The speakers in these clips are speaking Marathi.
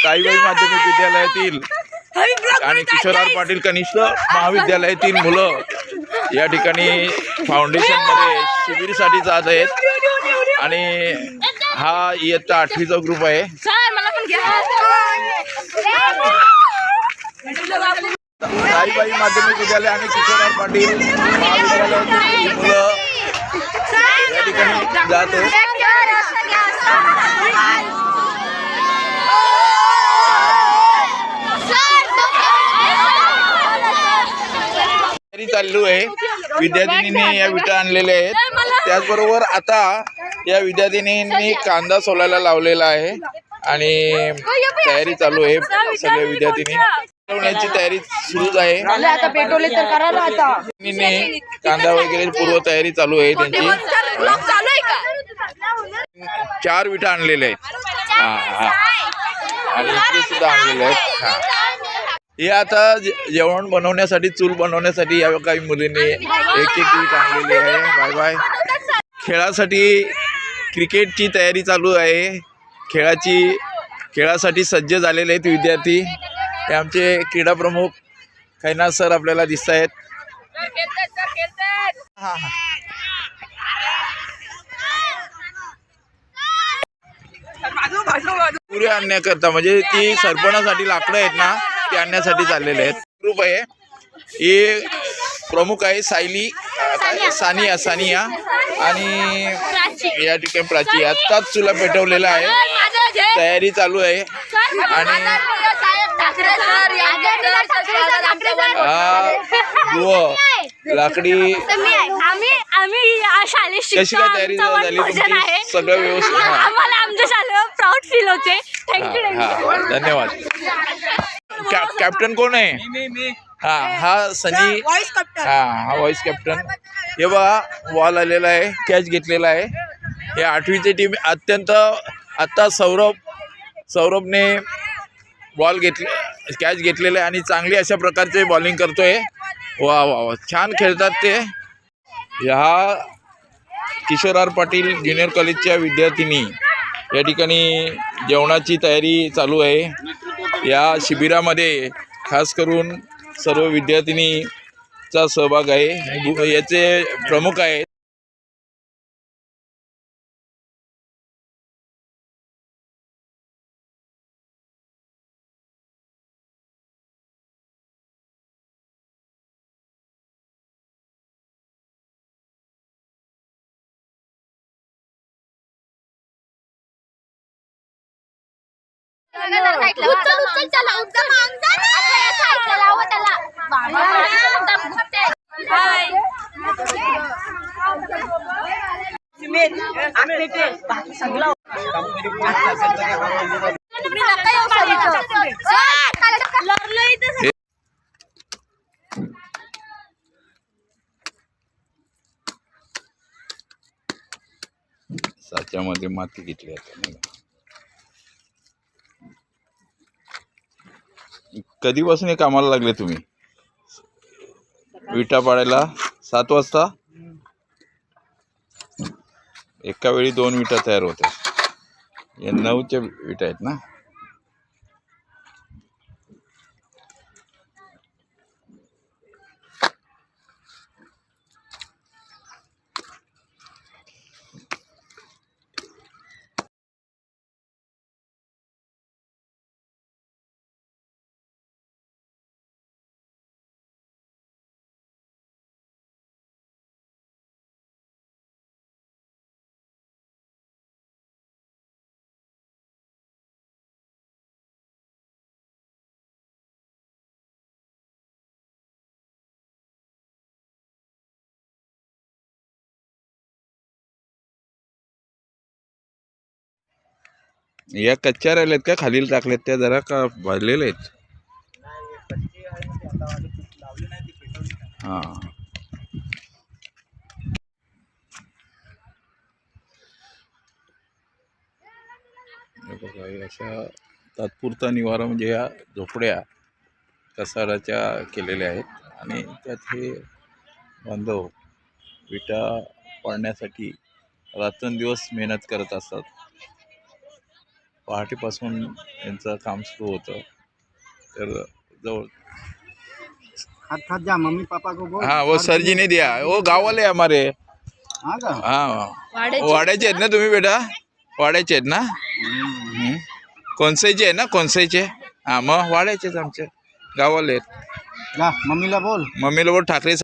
ताईबाई माध्यमिक विद्यालयातील आणि किशोर आर पाटील कनिष्ठ महाविद्यालयातील मुलं या ठिकाणी फाउंडेशनमध्ये शिबिरसाठी जात आहेत आणि हा इयत्ता 8वीचा ग्रुप आहे। ताईबाई माध्यमिक विद्यालय आणि किशोर आर पाटील महाविद्यालयातील मुलं या ठिकाणी जात आहेत। चालू आहे। विद्यार्थिनींनी या विटा आणलेल्या आहेत। त्याचबरोबर आता या विद्यार्थिनींनी कांदा सोलायला लावलेला आहे आणि तयारी चालू आहे। सगळे विद्यार्थिनी बनवण्याची तयारी सुरूच आहे। कांदा वगैरे पूर्व तयारी चालू आहे त्यांची। 4 विटा आणलेल्या आहेत आणि इकडे सुद्धा आणलेल्या आहेत। हे आता जेवण बनवण्यासाठी चूल बनवण्यासाठी या काही मुलींनी एक वीट आणलेली आहे। Bye bye. खेळासाठी क्रिकेटची तयारी चालू आहे। खेळासाठी सज्ज झालेले आहेत विद्यार्थी। हे आमचे क्रीडा प्रमुख खैनाज सर आपल्याला दिसत आहेत। पुरे आणण्याकरता म्हणजे ती सरपणासाठी लाकडं आहेत ना, ते आणण्यासाठी चाललेले आहेत। ग्रुप आहे हे प्रमुख आहे सानिया आणि या ठिकाणी प्राची। आत्ताच चुला पेटवलेला आहे, तयारी चालू आहे आणि लाकडी कशी काय तयारी झाली तुमची? सगळं व्यवस्थित? प्राऊड फील होते। धन्यवाद। कॅप्टन कोण आहे? हा सनी। हा व्हाईस कॅप्टन। हे बघा बॉल आलेला आहे, कॅच घेतलेला आहे। हे 8वीची टीम अत्यंत आत्ता सौरभने कॅच घेतलेला आहे आणि चांगली अशा प्रकारचे बॉलिंग करतोय। वा वा वा, छान खेळतात ते। ह्या किशोर आर पाटील ज्युनियर कॉलेजच्या विद्यार्थिनी या ठिकाणी जेवणाची तयारी चालू आहे। या शिबिरामध्ये खास करून सर्व विद्यार्थिनीचा सहभाग आहे। याचे प्रमुख आहेत साच्यामध्ये माती घेतली आहे। कधीपासून हे कामाला लागले तुम्ही? विटा पाडायला 7 वाजता एका वेळी 2 विटा तयार होतात। या 9च्या विटा आहेत ना? या कच्च्या राहिल्यात का खालील टाकल्यात त्या जरा का भाजलेल्या आहेत? हां अशा तात्पुरता निवारा म्हणजे या झोपड्या कसाडाच्या केलेल्या आहेत आणि त्यात हे बांधव विटा पाडण्यासाठी रात्रंदिवस मेहनत करत असतात। पहाटेपासून यांचं काम सुरू होतं. तर जवळ हाथ हाथ जा मम्मी पापा को बोल. हाँ वो सर जी ने दिया वो गाँव वाले हैं हमारे. हाँ का हाँ वाड्याचे आहेत ना तुम्ही बेटा? वाड्याचे आहेत ना? कोणसाईचे आहे ना? कोणसाईचे? हा मग वाड्याचेच आमचे गाववाले आहेत. जा मम्मीला बोल. मम्मीला बोल ठाकरे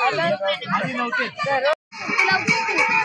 अरे